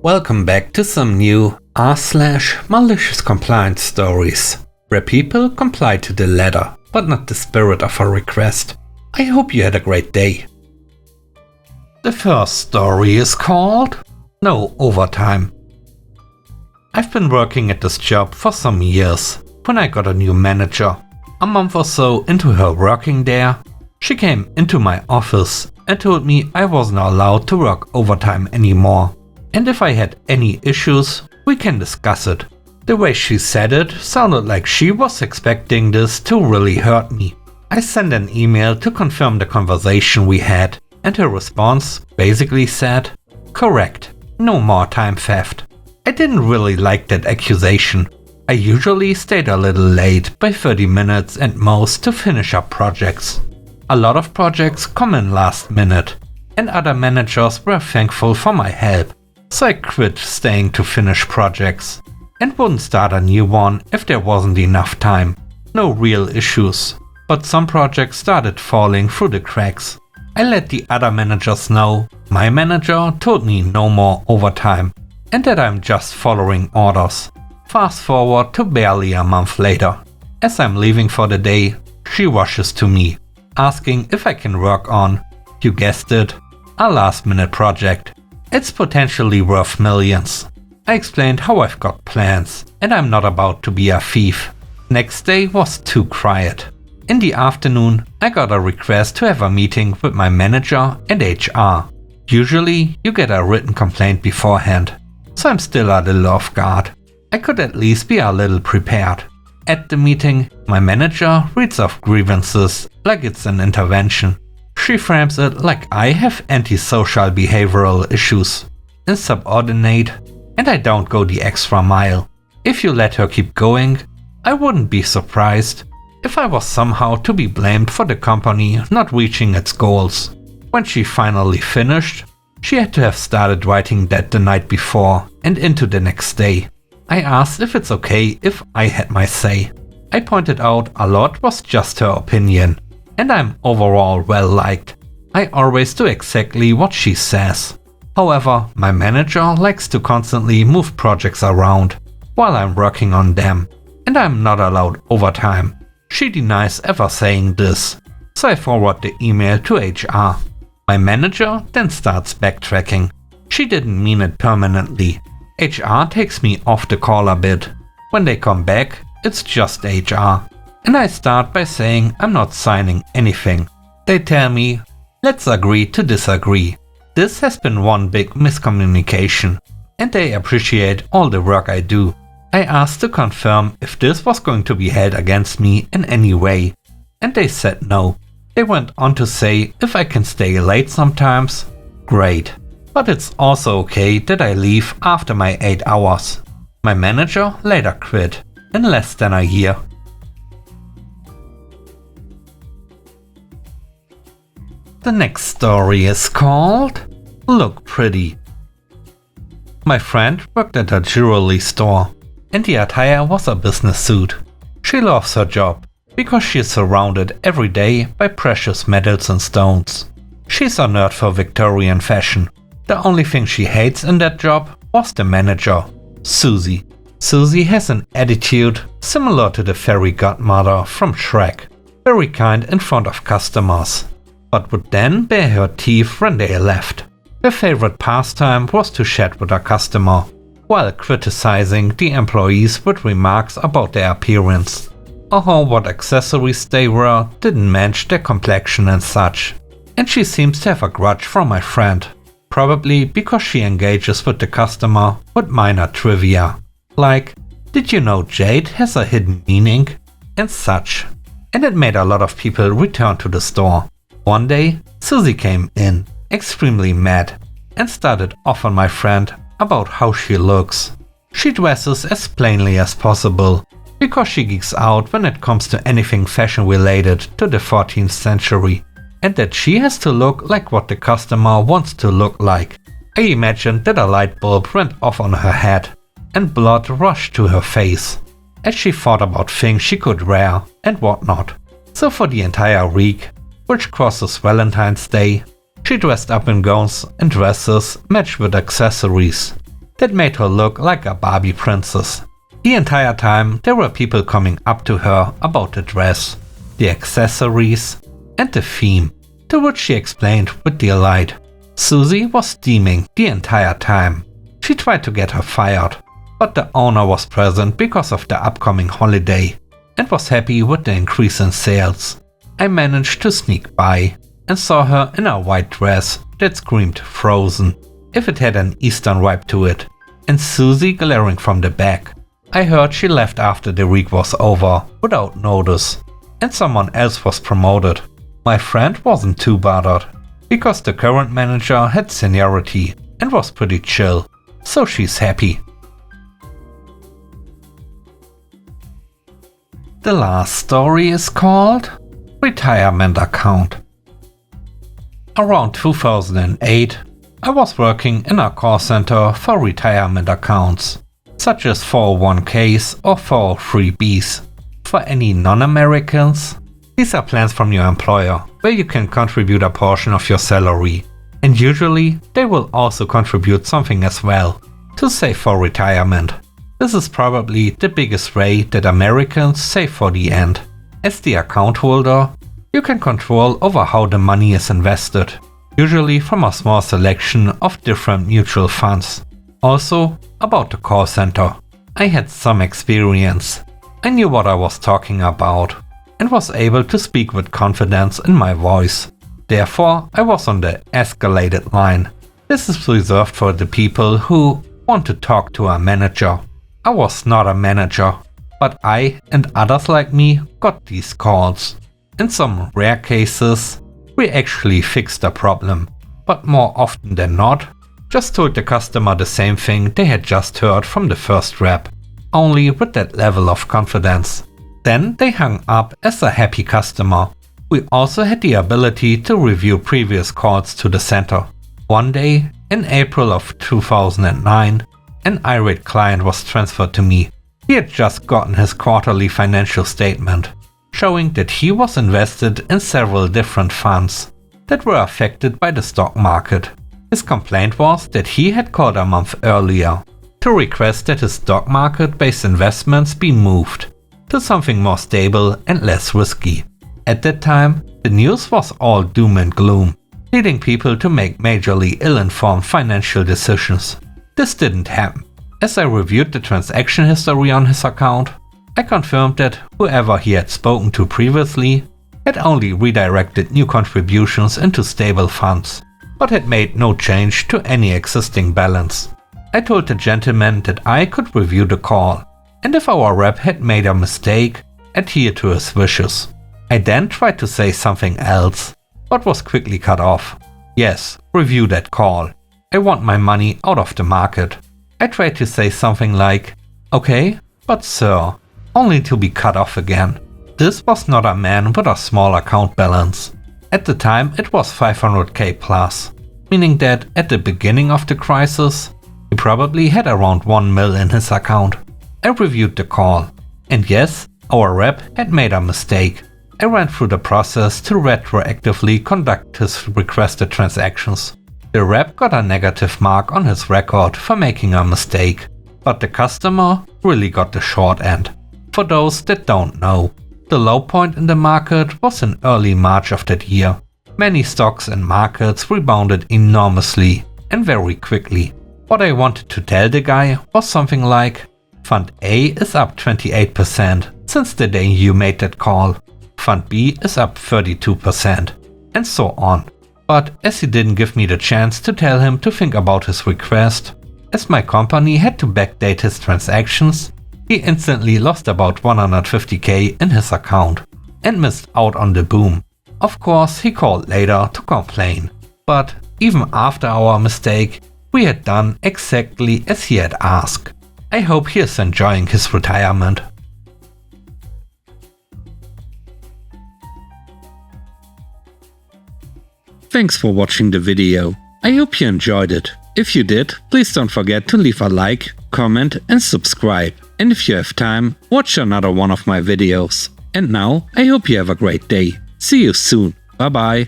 Welcome back to some new r/malicious compliance stories, where people comply to the letter, but not the spirit of a request. I hope you had a great day. The first story is called No Overtime. I've been working at this job for some years when I got a new manager. A month or so into her working there, she came into my office and told me I wasn't allowed to work overtime anymore. And if I had any issues, we can discuss it. The way she said it sounded like she was expecting this to really hurt me. I sent an email to confirm the conversation we had, and her response basically said, "Correct, no more time theft." I didn't really like that accusation. I usually stayed a little late by 30 minutes at most to finish up projects. A lot of projects come in last minute, and other managers were thankful for my help. So I quit staying to finish projects and wouldn't start a new one if there wasn't enough time. No real issues, but some projects started falling through the cracks. I let the other managers know. My manager told me no more overtime and that I'm just following orders. Fast forward to barely a month later. As I'm leaving for the day, she rushes to me, asking if I can work on, you guessed it, a last-minute project. It's potentially worth millions. I explained how I've got plans, and I'm not about to be a thief. Next day was too quiet. In the afternoon, I got a request to have a meeting with my manager and HR. Usually, you get a written complaint beforehand, so I'm still a little off guard. I could at least be a little prepared. At the meeting, my manager reads off grievances like it's an intervention. She frames it like I have antisocial behavioral issues, insubordinate, and I don't go the extra mile. If you let her keep going, I wouldn't be surprised if I was somehow to be blamed for the company not reaching its goals. When she finally finished, she had to have started writing that the night before and into the next day. I asked if it's okay if I had my say. I pointed out a lot was just her opinion, and I'm overall well liked. I always do exactly what she says. However, my manager likes to constantly move projects around while I'm working on them, and I'm not allowed overtime. She denies ever saying this, so I forward the email to HR. My manager then starts backtracking. She didn't mean it permanently. HR takes me off the call a bit. When they come back, it's just HR. And I start by saying I'm not signing anything. They tell me, let's agree to disagree. This has been one big miscommunication, and they appreciate all the work I do. I asked to confirm if this was going to be held against me in any way, and they said no. They went on to say if I can stay late sometimes, great. But it's also okay that I leave after my 8 hours. My manager later quit in less than a year. The next story is called Look Pretty. My friend worked at a jewelry store, and the attire was a business suit. She loves her job because she is surrounded every day by precious metals and stones. She's a nerd for Victorian fashion. The only thing she hates in that job was the manager, Susie. Susie has an attitude similar to the fairy godmother from Shrek, very kind in front of customers, but would then bare her teeth when they left. Her favorite pastime was to chat with a customer, while criticizing the employees with remarks about their appearance, or what accessories they wore didn't match their complexion and such. And she seems to have a grudge from my friend, probably because she engages with the customer with minor trivia, like, did you know jade has a hidden meaning? And such. And it made a lot of people return to the store. One day, Susie came in, extremely mad, and started off on my friend about how she looks. She dresses as plainly as possible, because she geeks out when it comes to anything fashion related to the 14th century, and that she has to look like what the customer wants to look like. I imagined that a light bulb went off on her head, and blood rushed to her face, as she thought about things she could wear and whatnot. So for the entire week, which crosses Valentine's Day, she dressed up in gowns and dresses matched with accessories. that made her look like a Barbie princess. The entire time there were people coming up to her about the dress, the accessories, and the theme, to which she explained with delight. Susie was steaming the entire time. She tried to get her fired, but the owner was present because of the upcoming holiday and was happy with the increase in sales. I managed to sneak by and saw her in a white dress that screamed Frozen, if it had an Eastern vibe to it, and Susie glaring from the back. I heard she left after the week was over without notice, and someone else was promoted. My friend wasn't too bothered, because the current manager had seniority and was pretty chill, so she's happy. The last story is called Retirement Account. Around 2008, I was working in a call center for retirement accounts, such as 401ks or 403bs. For any non-Americans, these are plans from your employer where you can contribute a portion of your salary, and usually they will also contribute something as well to save for retirement. This is probably the biggest way that Americans save for the end. As the account holder, you can control over how the money is invested, usually from a small selection of different mutual funds. Also, about the call center. I had some experience. I knew what I was talking about and was able to speak with confidence in my voice. Therefore, I was on the escalated line. This is reserved for the people who want to talk to a manager. I was not a manager, but I and others like me got these calls. In some rare cases, we actually fixed the problem, but more often than not, just told the customer the same thing they had just heard from the first rep, only with that level of confidence. Then they hung up as a happy customer. We also had the ability to review previous calls to the center. One day, in April of 2009, an irate client was transferred to me. He had just gotten his quarterly financial statement, showing that he was invested in several different funds that were affected by the stock market. His complaint was that he had called a month earlier to request that his stock market-based investments be moved to something more stable and less risky. At that time, the news was all doom and gloom, leading people to make majorly ill-informed financial decisions. This didn't happen. As I reviewed the transaction history on his account, I confirmed that whoever he had spoken to previously had only redirected new contributions into stable funds, but had made no change to any existing balance. I told the gentleman that I could review the call, and if our rep had made a mistake, adhere to his wishes. I then tried to say something else, but was quickly cut off. Yes, review that call. I want my money out of the market. I tried to say something like, okay, but sir, only to be cut off again. This was not a man with a small account balance. At the time it was 500k plus, meaning that at the beginning of the crisis, he probably had around 1 mil in his account. I reviewed the call, and yes, our rep had made a mistake. I ran through the process to retroactively conduct his requested transactions. The rep got a negative mark on his record for making a mistake, but the customer really got the short end. For those that don't know, the low point in the market was in early March of that year. Many stocks and markets rebounded enormously and very quickly. What I wanted to tell the guy was something like, Fund A is up 28% since the day you made that call. Fund B is up 32%, and so on. But as he didn't give me the chance to tell him to think about his request, as my company had to backdate his transactions, he instantly lost about 150k in his account and missed out on the boom. Of course, he called later to complain, but even after our mistake, we had done exactly as he had asked. I hope he is enjoying his retirement. Thanks for watching the video. I hope you enjoyed it. If you did, please don't forget to leave a like, comment and subscribe. And if you have time, watch another one of my videos. And now, I hope you have a great day. See you soon. Bye bye.